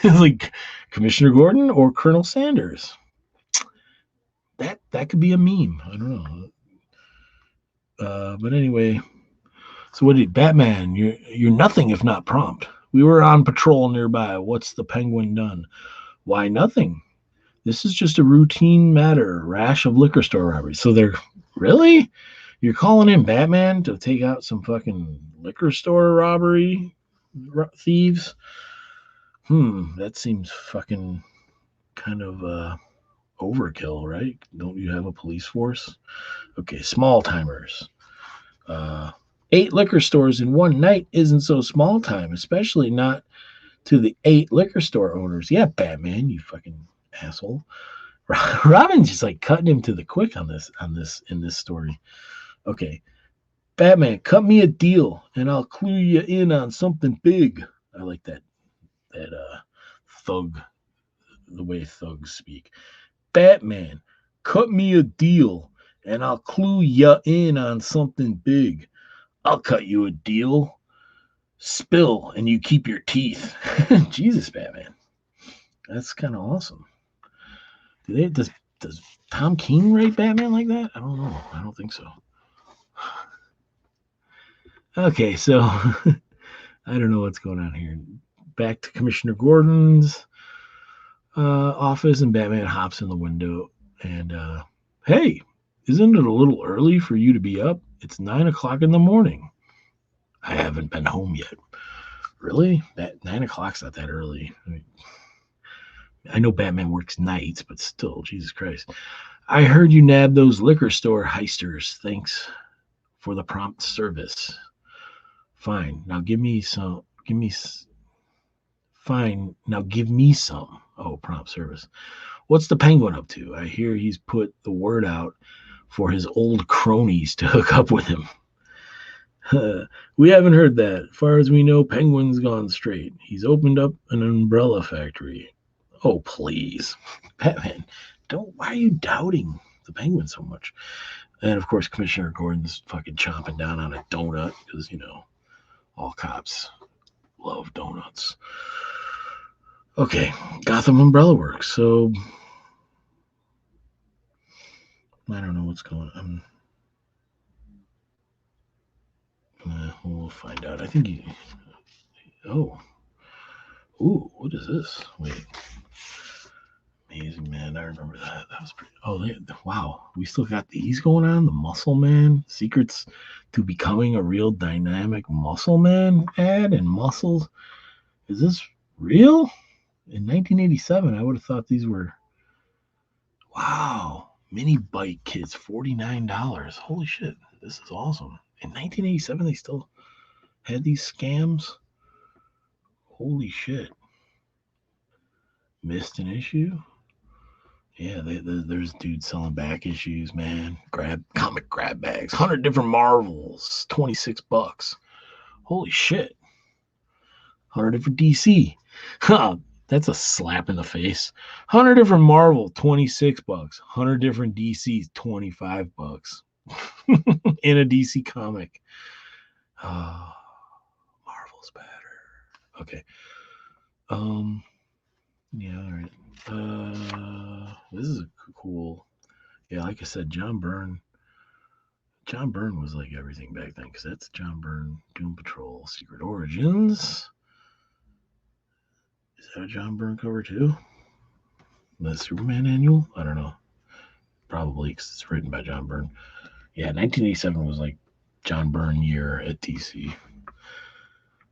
Like Commissioner Gordon or Colonel Sanders. That could be a meme. I don't know. But anyway, so what did Batman? You're nothing if not prompt. We were on patrol nearby. What's the Penguin done? Why, nothing. This is just a routine matter. Rash of liquor store robberies. So they're really? You're calling in Batman to take out some fucking liquor store robbery thieves? That seems fucking kind of overkill, right? Don't you have a police force? Okay, small timers. 8 liquor stores in one night isn't so small time, especially not to the 8 liquor store owners. Yeah, Batman, you fucking asshole. Robin's just like cutting him to the quick in this story. Okay, Batman, cut me a deal and I'll clue you in on something big. I like that thug, the way thugs speak. Batman, cut me a deal and I'll clue you in on something big. I'll cut you a deal. Spill, and you keep your teeth. Jesus, Batman. That's kind of awesome. Does Tom King write Batman like that? I don't know. I don't think so. Okay, so I don't know what's going on here. Back to Commissioner Gordon's office, and Batman hops in the window. And hey, isn't it a little early for you to be up? It's 9 o'clock in the morning. I haven't been home yet. Really? That 9 o'clock's not that early. I know Batman works nights, but still, Jesus Christ. I heard you nabbed those liquor store heisters. Thanks for the prompt service. Fine. Now give me some. Fine. Now give me some. Oh, prompt service. What's the Penguin up to? I hear he's put the word out for his old cronies to hook up with him. We haven't heard that. As far as we know, Penguin's gone straight. He's opened up an umbrella factory. Oh, please. Batman, why are you doubting the Penguin so much? And, of course, Commissioner Gordon's fucking chomping down on a donut because, all cops love donuts. Okay, Gotham Umbrella Works. So, I don't know what's going on. We'll find out. I think he... Oh. Ooh, what is this? Wait. Amazing Man. I remember that. That was pretty... Oh, wow. We still got these going on? The Muscle Man? Secrets to becoming a real dynamic muscle man ad and muscles? Is this real? In 1987, I would have thought these were... Wow. Mini bike kits, $49. Holy shit. This is awesome. In 1987, they still had these scams? Holy shit. Missed an issue? Yeah, there's dudes selling back issues, man. Comic grab bags. 100 different Marvels. $26. Holy shit. 100 different DC. Huh. That's a slap in the face. 100 different Marvel, $26. 100 different DCs, $25. In a DC comic. Marvel's better. Okay. Yeah, all right. This is a cool. Yeah, like I said, John Byrne was like everything back then, because that's John Byrne, Doom Patrol, Secret Origins. Is that a John Byrne cover too? The Superman annual? I don't know. Probably, because it's written by John Byrne. Yeah, 1987 was like John Byrne year at DC.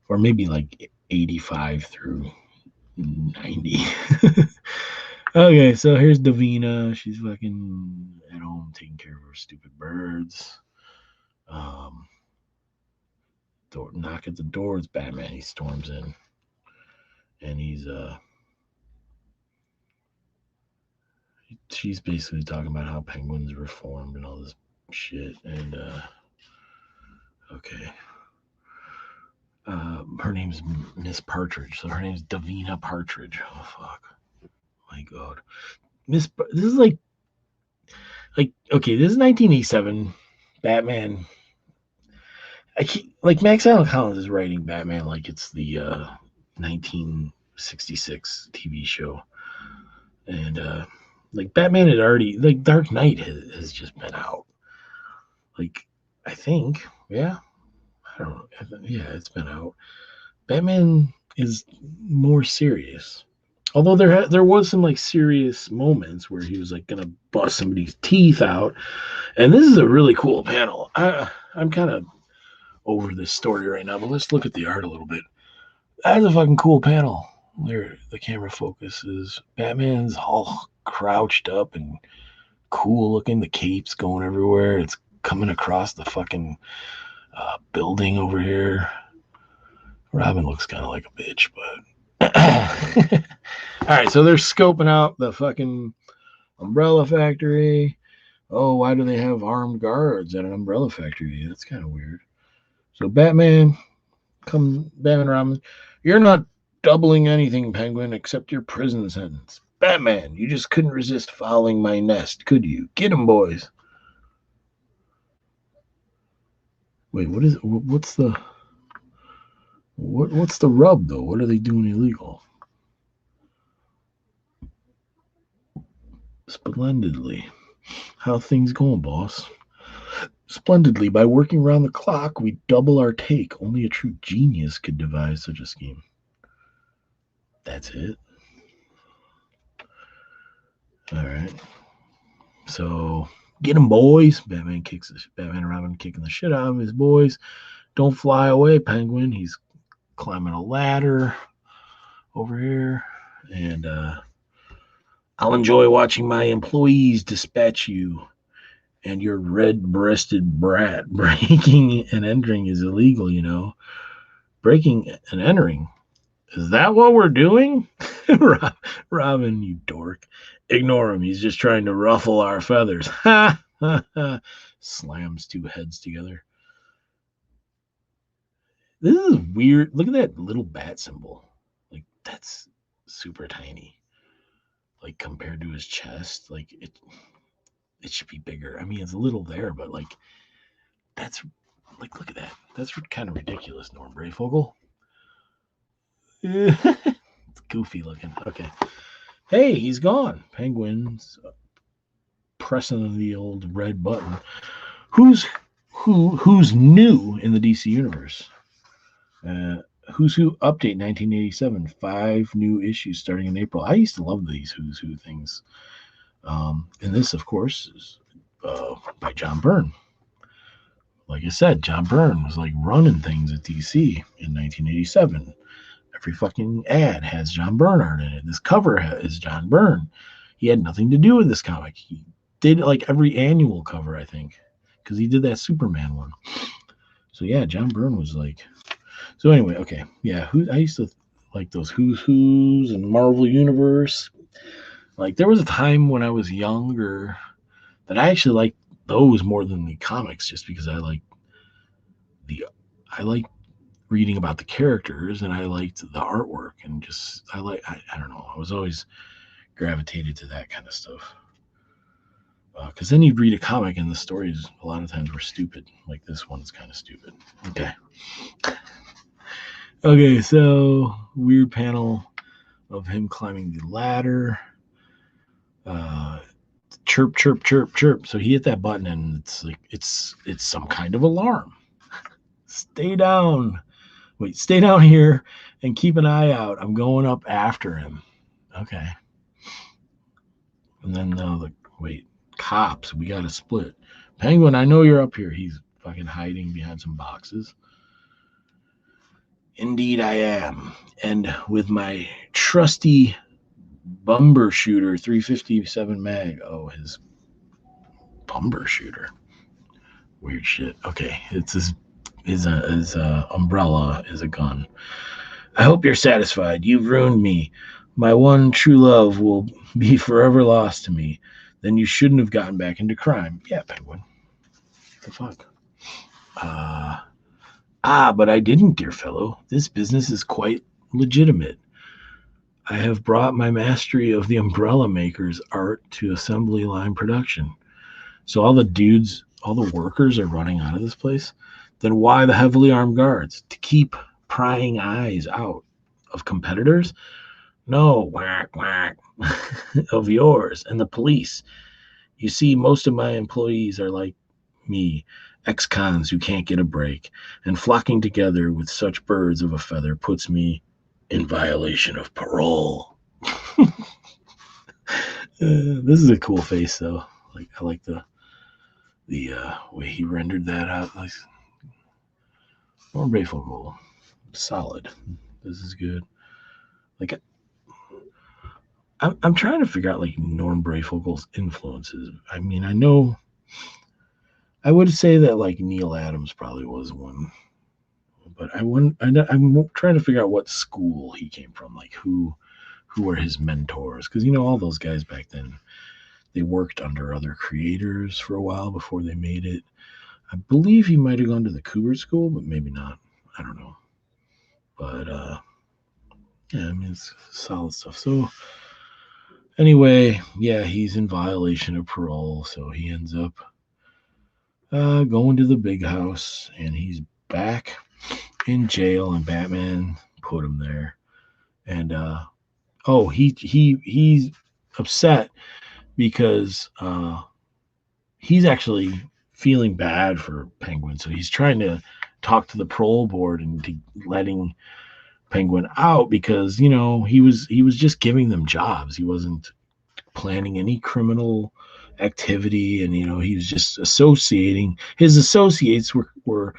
Or maybe like 85 through 90. Okay, so here's Davina. She's fucking at home taking care of her stupid birds. Knock at the door. It's Batman. He storms in. And she's basically talking about how Penguin's reformed and all this shit. And okay. Her name's Miss Partridge, so her name's Davina Partridge. Oh fuck, my god, this is like okay, this is 1987 Batman. Max Allan Collins is writing Batman like it's the 1966 TV show, and Batman had already Dark Knight has just been out. I think, yeah. I don't know. Yeah, it's been out. Batman is more serious. Although there was some serious moments where he was gonna bust somebody's teeth out, and this is a really cool panel. I'm kind of over this story right now, but let's look at the art a little bit. That's a fucking cool panel. There, the camera focuses. Batman's all crouched up and cool looking. The cape's going everywhere. It's coming across the fucking building over here. Robin looks kind of like a bitch, but all right, so they're scoping out the fucking umbrella factory. Oh, why do they have armed guards at an umbrella factory? That's kind of weird. So Batman and Robin, you're not doubling anything, Penguin, except your prison sentence. Batman, you just couldn't resist following my nest, could you? Get him, boys. Wait, what's the rub though? What are they doing illegal? Splendidly. How things going, boss? Splendidly. By working around the clock, we double our take. Only a true genius could devise such a scheme. That's it. All right. So get him, boys. Batman and Robin kicking the shit out of his boys. Don't fly away, Penguin. He's climbing a ladder over here, and I'll enjoy watching my employees dispatch you and your red-breasted brat. Breaking and entering is illegal, you know. Breaking and entering. Is that what we're doing? Robin, you dork. Ignore him. He's just trying to ruffle our feathers. Ha! Ha! Ha! Slams two heads together. This is weird. Look at that little bat symbol. Like, that's super tiny. Like, compared to his chest. Like, it should be bigger. I mean, it's a little there, but, like, that's, like, look at that. That's kind of ridiculous, Norm Breyfogle. It's goofy looking. Okay. Hey, he's gone. Penguin's pressing the old red button. Who's new in the DC universe? Who's Who update 1987. 5 new issues starting in April. I used to love these Who's Who things. And this, of course, is by John Byrne. Like I said, John Byrne was like running things at DC in 1987. Every fucking ad has John Byrne art in it. This cover is John Byrne. He had nothing to do with this comic. He did like every annual cover, I think, because he did that Superman one. So yeah, John Byrne was like. So anyway, okay, yeah. I used to like those Who's and Marvel Universe. Like there was a time when I was younger that I actually liked those more than the comics, just because I like reading about the characters and I liked the artwork and just I don't know. I was always gravitated to that kind of stuff. Because then you'd read a comic and the stories a lot of times were stupid. Like this one's kind of stupid. Okay. Okay, so weird panel of him climbing the ladder. Chirp, chirp, chirp, chirp. So he hit that button and it's like it's some kind of alarm. Stay down. Wait, stay down here and keep an eye out. I'm going up after him. Okay. And then wait, cops. We got to split. Penguin, I know you're up here. He's fucking hiding behind some boxes. Indeed, I am. And with my trusty Bumber Shooter 357 mag. Oh, his Bumber Shooter. Weird shit. Okay, it's his umbrella is a gun. I hope you're satisfied. You've ruined me. My one true love will be forever lost to me. Then you shouldn't have gotten back into crime. Yeah, Penguin. What the fuck? But I didn't, dear fellow. This business is quite legitimate. I have brought my mastery of the umbrella maker's art to assembly line production. So all the workers are running out of this place. Then why the heavily armed guards? To keep prying eyes out of competitors? No, whack, whack, of yours and the police. You see, most of my employees are like me, ex-cons who can't get a break, and flocking together with such birds of a feather puts me in violation of parole. This is a cool face, though. Like I like the way he rendered that out. Like more Breyfogle, solid. This is good. Like I'm trying to figure out like Norm Breyfogle's influences. I mean, I know I would say that like Neil Adams probably was one, but I'm trying to figure out what school he came from. Like who were his mentors? Because you know all those guys back then, they worked under other creators for a while before they made it. I believe he might have gone to the Kubert School, but maybe not. I don't know. But yeah, I mean it's solid stuff. So anyway, yeah, he's in violation of parole, so he ends up going to the big house, and he's back in jail, and Batman put him there. And he's upset because he's actually feeling bad for Penguin, so he's trying to talk to the parole board and to letting Penguin out because he was just giving them jobs. He wasn't planning any criminal activity, and he was just associating. His associates were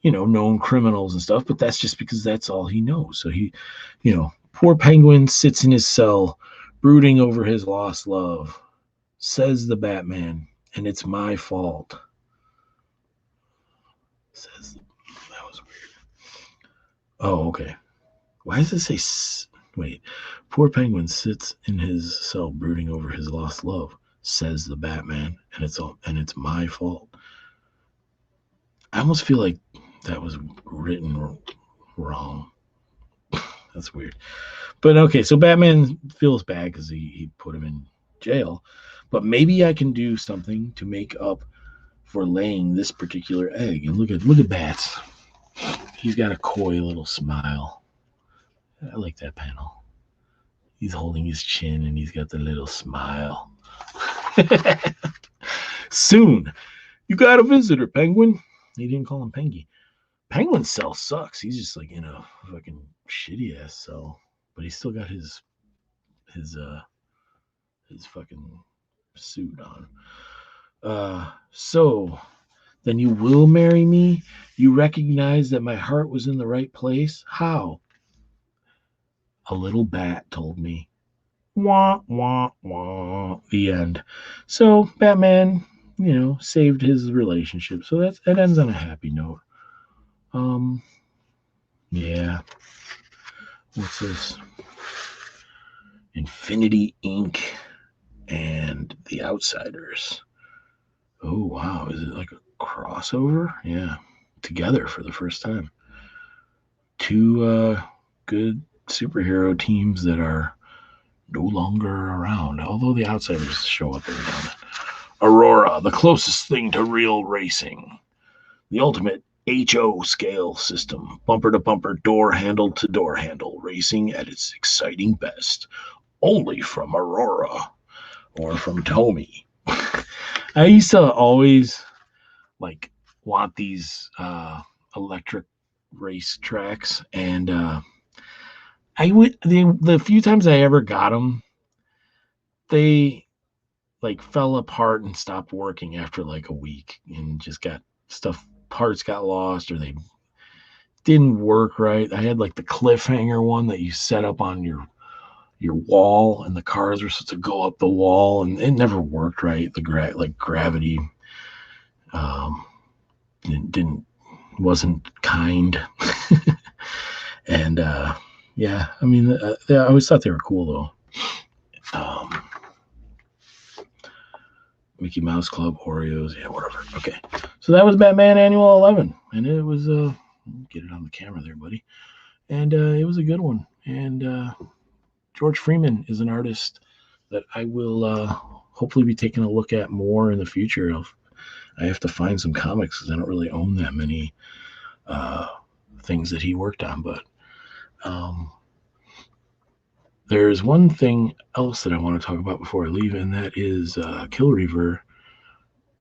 known criminals and stuff, but that's just because that's all he knows. So poor Penguin sits in his cell brooding over his lost love, says the Batman, and it's my fault. Says that was weird. Oh, okay. Why does it say wait? Poor Penguin sits in his cell brooding over his lost love, says the Batman, and it's my fault. I almost feel like that was written wrong. That's weird. But okay, so Batman feels bad because he put him in jail. But maybe I can do something to make up for laying this particular egg. And look at Bats. He's got a coy little smile. I like that panel. He's holding his chin and he's got the little smile. Soon, you got a visitor, Penguin. He didn't call him Pengy. Penguin's cell sucks. He's just like in a fucking shitty ass cell, but he's still got his fucking suit on. So then you will marry me? You recognize that my heart was in the right place? How? A little bat told me. Wah, wah, wah. The end. So Batman, saved his relationship. So it ends on a happy note. Yeah. What's this? Infinity Inc. and The Outsiders. Oh, wow. Is it like a crossover? Yeah. Together for the first time. Two good superhero teams that are no longer around, although the Outsiders show up every now and then. Aurora, the closest thing to real racing. The ultimate HO scale system, bumper to bumper, door handle to door handle, racing at its exciting best. Only from Aurora or from Tomy. I used to always want these electric race tracks, and the few times I ever got them, they fell apart and stopped working after a week, and just parts got lost, or they didn't work right. I had the cliffhanger one that you set up on your wall, and the cars were supposed to go up the wall, and it never worked right. The gravity wasn't kind. And yeah, I mean, I always thought they were cool though. Mickey Mouse Club, Oreos, yeah, whatever. Okay, so that was Batman Annual 11, and it was get it on the camera there, buddy. And it was a good one. And George Freeman is an artist that I will hopefully be taking a look at more in the future. I have to find some comics because I don't really own that many things that he worked on. But there's one thing else that I want to talk about before I leave, and that is Killreaver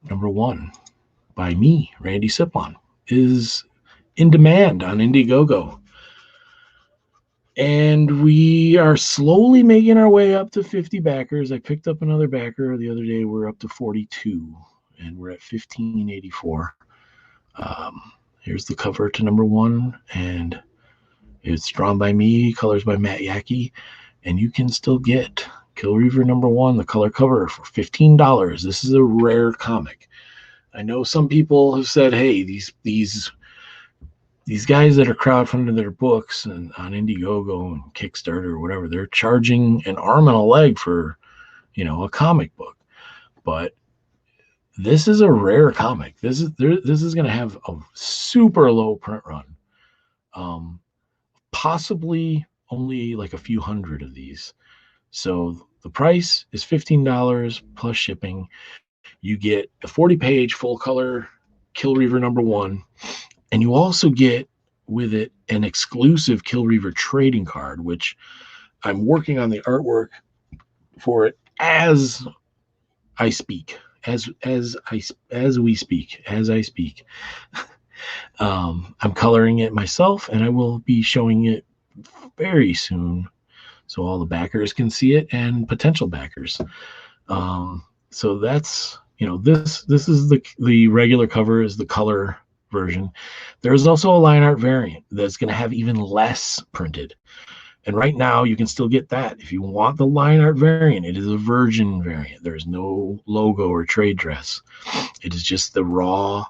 #1 by me, Randy Siplon, is in demand on Indiegogo. And we are slowly making our way up to 50 backers. I picked up another backer the other day. We're up to 42, and we're at 1584. Here's the cover to #1, and it's drawn by me, colors by Matt Yackey, and you can still get Killreaver #1, the color cover, for $15. This is a rare comic. I know some people have said, hey, these guys that are crowdfunding their books and on Indiegogo and Kickstarter or whatever, they're charging an arm and a leg for, a comic book. But this is a rare comic. This is going to have a super low print run. Possibly only a few hundred of these. So the price is $15 plus shipping. You get a 40-page full color Kill Reaver #1, and you also get with it an exclusive Kill Reaver trading card, which I'm working on the artwork for it as I speak, as we speak, as I speak. I'm coloring it myself, and I will be showing it very soon, so all the backers can see it and potential backers. So that's, this is the regular cover is the color version. There's also a line art variant that's going to have even less printed. And right now you can still get that. If you want the line art variant, it is a virgin variant. There's no logo or trade dress. It is just the raw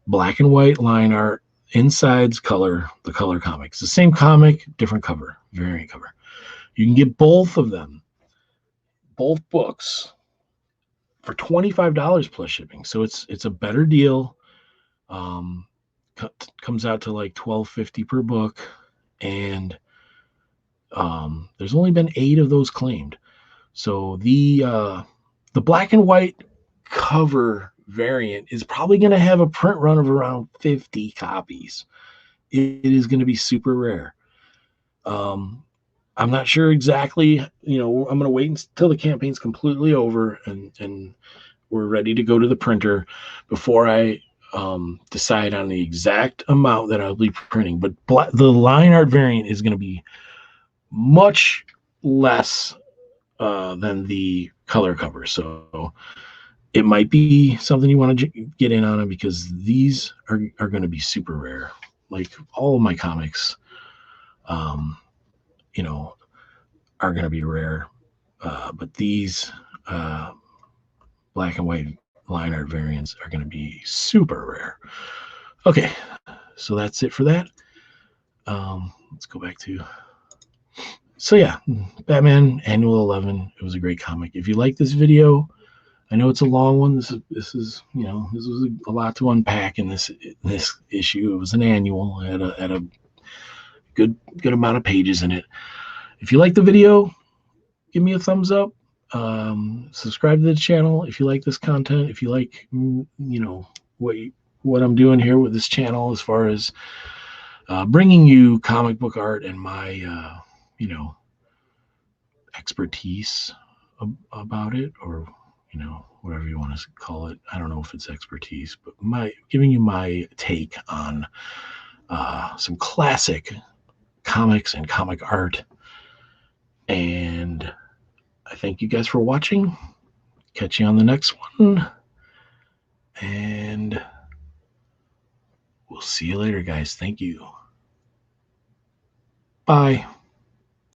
black and white line art, inside's color, the color comics. The same comic, different cover, variant cover. You can get both of them, both books, for $25 plus shipping. So it's a better deal. Comes out to like $12.50 per book, and there's only been 8 of those claimed. So the black and white cover variant is probably going to have a print run of around 50 copies. It is going to be super rare. I'm not sure exactly, I'm going to wait until the campaign's completely over and we're ready to go to the printer before I decide on the exact amount that I'll be printing. But the line art variant is going to be much less than the color cover. So it might be something you want to get in on it, because these are going to be super rare. Like all of my comics, are going to be rare. But these black and white line art variants are going to be super rare. Okay, so that's it for that. Let's go back to. So yeah, Batman Annual 11. It was a great comic. If you like this video, I know it's a long one. This is this was a lot to unpack in this issue. It was an annual. It had a good amount of pages in it. If you like the video, give me a thumbs up. Subscribe to the channel if you like this content. If you like, what I'm doing here with this channel, as far as bringing you comic book art and my, expertise about it, or whatever you want to call it. I don't know if it's expertise, but giving you my take on some classic comics and comic art. And I thank you guys for watching. Catch you on the next one. And we'll see you later, guys. Thank you. Bye.